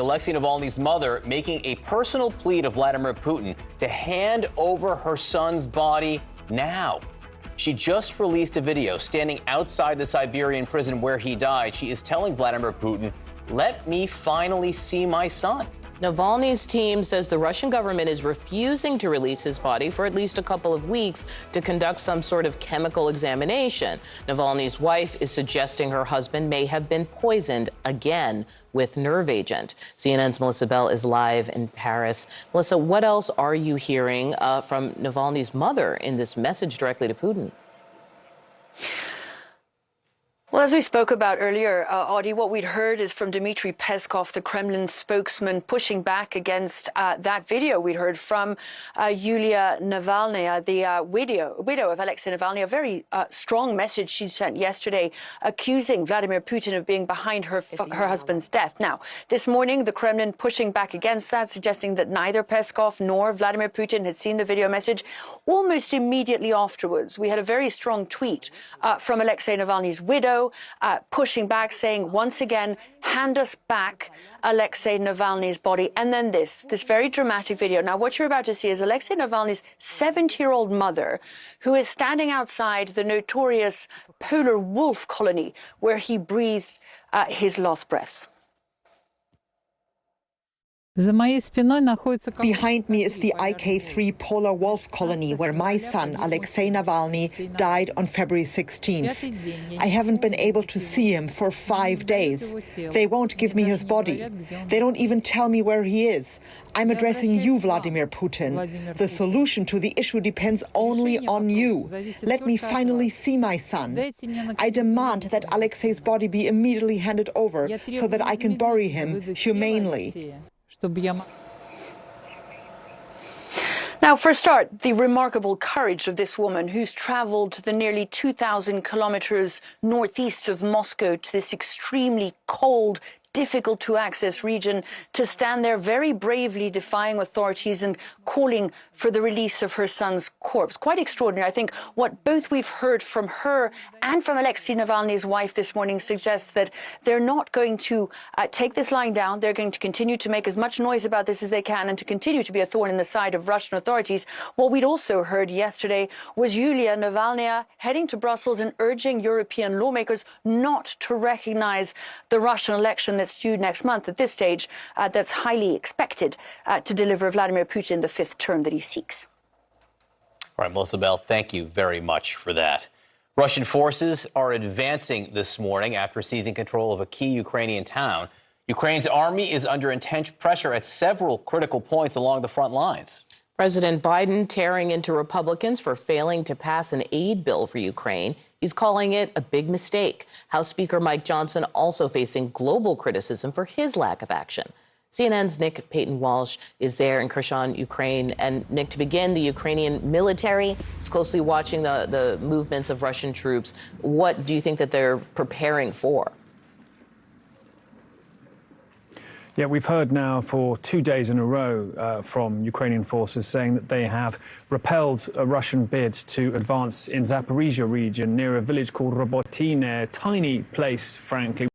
Alexey Navalny's mother making a personal plea to Vladimir Putin to hand over her son's body now. She just released a video standing outside the Siberian prison where he died. She is telling Vladimir Putin, "Let me finally see my son." Navalny's team says the Russian government is refusing to release his body for at least a couple of weeks to conduct some sort of chemical examination. Navalny's wife is suggesting her husband may have been poisoned again with nerve agent. CNN's Melissa Bell is live in Paris. Melissa, what else are you hearing from Navalny's mother in this message directly to Putin? Well, as we spoke about earlier, Audie, what we'd heard is from Dmitry Peskov, the Kremlin spokesman, pushing back against that video we'd heard from Yulia Navalnaya, the widow of Alexey Navalny. A very strong message she sent yesterday, accusing Vladimir Putin of being behind her husband's death. Now, this morning, the Kremlin pushing back against that, suggesting that neither Peskov nor Vladimir Putin had seen the video message. Almost immediately afterwards, we had a very strong tweet from Alexey Navalny's widow, pushing back, saying, once again, hand us back Alexey Navalny's body. And then this very dramatic video. Now, what you're about to see is Alexey Navalny's 70-year-old mother, who is standing outside the notorious polar wolf colony where he breathed his last breaths. Behind me is the IK3 polar wolf colony where my son, Alexey Navalny, died on February 16th. I haven't been able to see him for 5 days. They won't give me his body. They don't even tell me where he is. I'm addressing you, Vladimir Putin. The solution to the issue depends only on you. Let me finally see my son. I demand that Alexei's body be immediately handed over so that I can bury him humanely. Now, for a start, the remarkable courage of this woman who's traveled the nearly 2,000 kilometers northeast of Moscow to this extremely cold, difficult to access region to stand there very bravely defying authorities and calling for the release of her son's corpse. Quite extraordinary. I think what both we've heard from her and from Alexey Navalny's wife this morning suggests that they're not going to take this lying down. They're going to continue to make as much noise about this as they can and to continue to be a thorn in the side of Russian authorities. What we'd also heard yesterday was Yulia Navalnaya heading to Brussels and urging European lawmakers not to recognize the Russian election that's due next month. At this stage, that's highly expected to deliver Vladimir Putin the 5th term that he seeks. All right, Melissa Bell, thank you very much for that. Russian forces are advancing this morning after seizing control of a key Ukrainian town. Ukraine's army is under intense pressure at several critical points along the front lines. President Biden tearing into Republicans for failing to pass an aid bill for Ukraine. He's calling it a big mistake. House Speaker Mike Johnson also facing global criticism for his lack of action. CNN's Nick Payton-Walsh is there in Kherson, Ukraine. And Nick, to begin, the Ukrainian military is closely watching the movements of Russian troops. What do you think that they're preparing for? Yeah, we've heard now for 2 days in a row from Ukrainian forces saying that they have repelled a Russian bid to advance in Zaporizhia region near a village called Robotyne, a tiny place, frankly,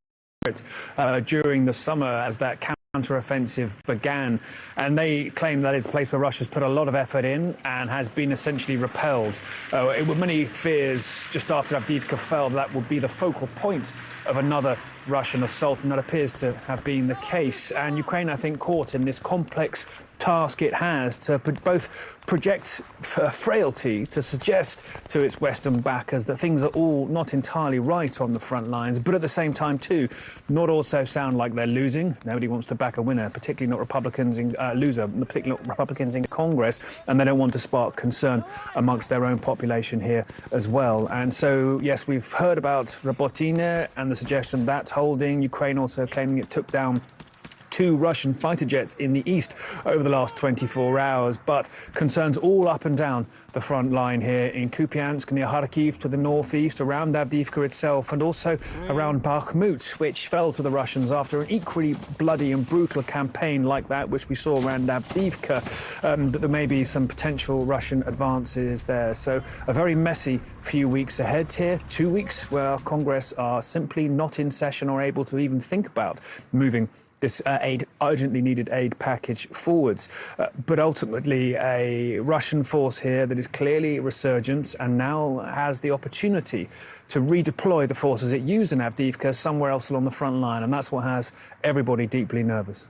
during the summer as that counter-offensive began. And they claim that it's a place where Russia's put a lot of effort in and has been essentially repelled. It were many fears just after Avdiivka fell that would be the focal point of another Russian assault, and that appears to have been the case. And Ukraine, I think, caught in this complex task it has to both project frailty, to suggest to its Western backers that things are all not entirely right on the front lines, but at the same time, too, not also sound like they're losing. Nobody wants to back a winner, particularly not Republicans in particularly not Republicans in Congress, and they don't want to spark concern amongst their own population here as well. And so, yes, we've heard about Robotyne and the suggestion that's holding. Ukraine also claiming it took down 2 Russian fighter jets in the east over the last 24 hours, but concerns all up and down the front line here in Kupiansk, near Kharkiv to the northeast, around Avdiivka itself, and also around Bakhmut, which fell to the Russians after an equally bloody and brutal campaign like that, which we saw around Avdiivka, that there may be some potential Russian advances there. So a very messy few weeks ahead here, 2 weeks where Congress are simply not in session or able to even think about moving this urgently needed aid package forwards. But ultimately, a Russian force here that is clearly resurgent and now has the opportunity to redeploy the forces it used in Avdiivka somewhere else along the front line. And that's what has everybody deeply nervous.